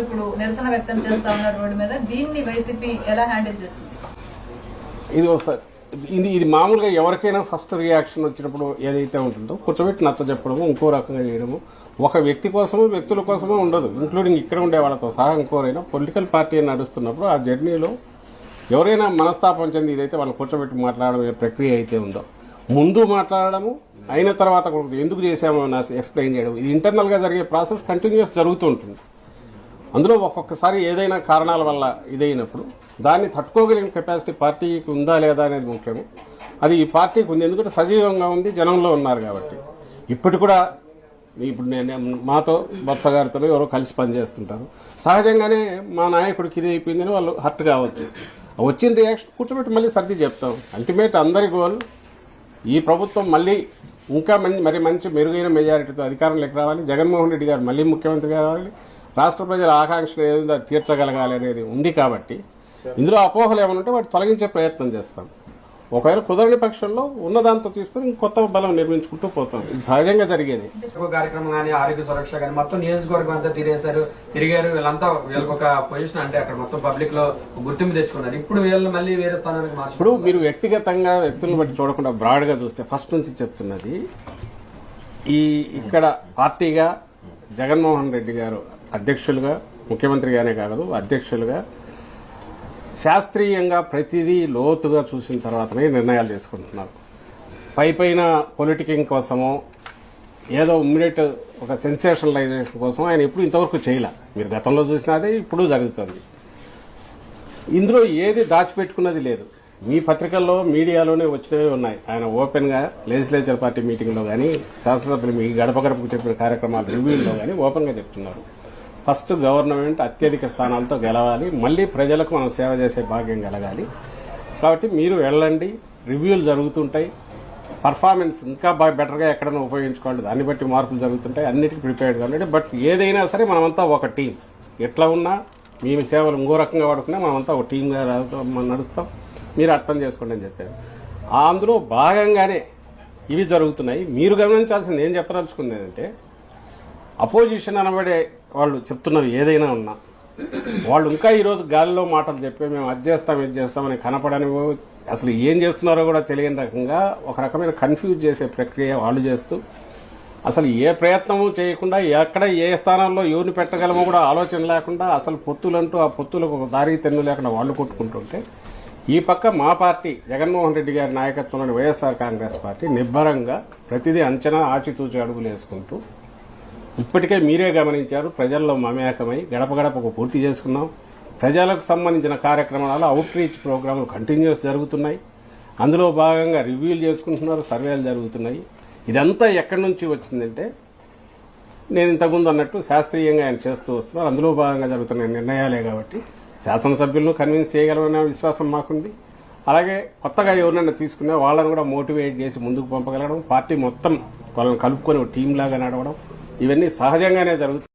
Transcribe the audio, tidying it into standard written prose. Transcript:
ఇప్పుడు నిరసన వ్యక్తం చేస్తా ఉన్నారు రోడ్డు మీద. దీన్ని వైసీపీ ఎలా హ్యాండిల్ చేస్తుంది? ఇది మామూలుగా ఎవరికైనా ఫస్ట్ రియాక్షన్ వచ్చినప్పుడు ఏదైతే ఉంటుందో కూర్చోబెట్టి నచ్చ చెప్పడము, ఇంకో రకంగా చేయడము, ఒక వ్యక్తి కోసమో వ్యక్తుల కోసమో ఉండదు. ఇంక్లూడింగ్ ఇక్కడ ఉండే వాళ్ళతో సహా ఇంకోరైనా పొలిటికల్ పార్టీ నడుస్తున్నప్పుడు ఆ జర్నీలో ఎవరైనా మనస్తాపం చెంది ఇదైతే వాళ్ళని కూర్చోబెట్టి మాట్లాడడం ప్రక్రియ అయితే ఉందో ముందు మాట్లాడడము, అయిన తర్వాత ఎందుకు చేశామో ఎక్స్ప్లెయిన్ చేయడం, ఇది ఇంటర్నల్ గా జరిగే ప్రాసెస్ కంటిన్యూస్ జరుగుతూ ఉంటుంది. అందులో ఒక్కొక్కసారి ఏదైనా కారణాల వల్ల ఇదైనప్పుడు దాన్ని తట్టుకోగలిగిన కెపాసిటీ పార్టీకి ఉందా లేదా అనేది ముఖ్యము. అది ఈ పార్టీకి ఉంది, ఎందుకంటే సజీవంగా ఉంది, జనంలో ఉన్నారు కాబట్టి. ఇప్పుడు కూడా ఇప్పుడు మాతో బొత్స గారితో ఎవరో కలిసి పనిచేస్తుంటారు. సహజంగానే మా నాయకుడికి ఇది అయిపోయిందని వాళ్ళు హర్ట్ కావచ్చు. వచ్చిన రియాక్షన్ కూర్చోబెట్టి మళ్ళీ సర్ది చెప్తాం. అల్టిమేట్ అందరి గోల్ ఈ ప్రభుత్వం మళ్ళీ ఇంకా మరి మంచి మెరుగైన మెజారిటీతో అధికారంలోకి రావాలి, జగన్మోహన్ రెడ్డి గారు మళ్ళీ ముఖ్యమంత్రి కావాలి, రాష్ట్ర ప్రజల ఆకాంక్షలు ఏదో తీర్చగలగాలి అనేది ఉంది. కాబట్టి ఇందులో అపోహలు ఏమనుంటే వాటి తొలగించే ప్రయత్నం చేస్తాం. ఒకవేళ కుదరని పక్షంలో ఉన్నదాంతో తీసుకుని కొత్త బలం నిర్మించుకుంటూ పోతాం. ఇది సహజంగా జరిగేది. కార్యక్రమం కానీ ఆరోగ్య సురక్ష కానీ మొత్తం నియోజకవర్గం అంతా తిరిగారు. వీళ్ళంతా వీళ్ళకి ఒక పొజిషన్ అంటే అక్కడ మొత్తం పబ్లిక్ లో గుర్తింపు తెచ్చుకున్నారు. ఇప్పుడు వీళ్ళు మళ్ళీ వేరే స్థానానికి మార్చారు. ఇప్పుడు మీరు వ్యక్తిగతంగా వ్యక్తులను బట్టి చూడకుండా బ్రాడ్ గా చూస్తే ఫస్ట్ నుంచి చెప్తున్నది ఇక్కడ పార్టీగా జగన్మోహన్ రెడ్డి గారు అధ్యక్షులుగా, ముఖ్యమంత్రిగానే కాదు అధ్యక్షులుగా శాస్త్రీయంగా ప్రతిదీ లోతుగా చూసిన తర్వాతనే నిర్ణయాలు తీసుకుంటున్నారు. పైన పొలిటికింగ్ కోసమో ఏదో ఇమ్మీడియట్ ఒక సెన్సేషనలైజేషన్ కోసం ఆయన ఎప్పుడు ఇంతవరకు చేయలే. మీరు గతంలో చూసినదే ఇప్పుడు జరుగుతుంది. ఇందులో ఏది దాచిపెట్టుకున్నది లేదు. మీ పత్రికల్లో మీడియాలోనే వచ్చినవి ఉన్నాయి. ఆయన ఓపెన్ గా లెజిస్లేచర్ పార్టీ మీటింగ్ లో కానీ, శాసనసభ్యులు మీ గడప గడపకు చెప్పిన కార్యక్రమాల రివ్యూల్లో కానీ ఓపెన్ గా చెప్తున్నారు. ఫస్ట్ గవర్నమెంట్ అత్యధిక స్థానాలతో గెలవాలి, మళ్లీ ప్రజలకు మనం సేవ చేసే భాగ్యం కలగాలి. కాబట్టి మీరు వెళ్ళండి, రివ్యూలు జరుగుతుంటాయి, పర్ఫార్మెన్స్ ఇంకా బాగా బెటర్గా ఎక్కడైనా ఉపయోగించుకోవాలి, దాన్ని బట్టి మార్పులు జరుగుతుంటాయి, అన్నిటికీ ప్రిపేర్డ్గా ఉండండి. బట్ ఏదైనా సరే మనమంతా ఒక టీం. ఎట్లా ఉన్నా మీ సేవలు ఇంకో రకంగా వాడుకున్నా మనమంతా ఒక టీంగా నడుస్తాం, మీరు అర్థం చేసుకోండి అని చెప్పారు. అందులో భాగంగానే ఇవి జరుగుతున్నాయి. మీరు గమనించాల్సింది ఏం చెప్పదలుచుకుంది ఏంటంటే, అపోజిషన్ అనబడే వాళ్ళు చెప్తున్నవి ఏదైనా ఉన్నా వాళ్ళు ఇంకా ఈరోజు గాలిలో మాటలు చెప్పి మేము అది చేస్తాం ఇది చేస్తామని కనపడని, అసలు ఏం చేస్తున్నారో కూడా తెలియని రకంగా ఒక రకమైన కన్ఫ్యూజ్ చేసే ప్రక్రియ వాళ్ళు చేస్తూ, అసలు ఏ ప్రయత్నము చేయకుండా ఎక్కడ ఏ స్థానాల్లో ఎవరిని పెట్టగలమో కూడా ఆలోచన లేకుండా, అసలు పొత్తులంటూ ఆ పొత్తులకు ఒక దారి తెన్ను లేకుండా వాళ్ళు కొట్టుకుంటుంటే, ఈ పక్క మా పార్టీ జగన్మోహన్ రెడ్డి గారి నాయకత్వంలోని వైఎస్ఆర్ కాంగ్రెస్ పార్టీ నిబ్బరంగా ప్రతిదీ అంచనా ఆచితూచి అడుగులు వేసుకుంటూ, ఇప్పటికే మీరే గమనించారు, ప్రజల్లో మమేకమై గడప గడపకు పూర్తి చేసుకున్నాం. ప్రజలకు సంబంధించిన కార్యక్రమాలు, అవుట్ రీచ్ ప్రోగ్రాములు కంటిన్యూస్ జరుగుతున్నాయి. అందులో భాగంగా రివ్యూలు చేసుకుంటున్నారు, సర్వేలు జరుగుతున్నాయి. ఇదంతా ఎక్కడి నుంచి వచ్చిందంటే, నేను ఇంతకుముందు అన్నట్టు శాస్త్రీయంగా ఆయన చేస్తూ వస్తున్నారు. అందులో భాగంగా జరుగుతున్న నిర్ణయాలే. కాబట్టి శాసనసభ్యులను కన్విన్స్ చేయగలమనే విశ్వాసం మాకుంది. అలాగే కొత్తగా ఎవరినైనా తీసుకున్నా వాళ్ళని కూడా మోటివేట్ చేసి ముందుకు పంపగలగడం, పార్టీ మొత్తం వాళ్ళని కలుపుకొని ఒక టీం లాగా నడవడం, ఇవన్నీ సహజంగానే జరుగుతాయి.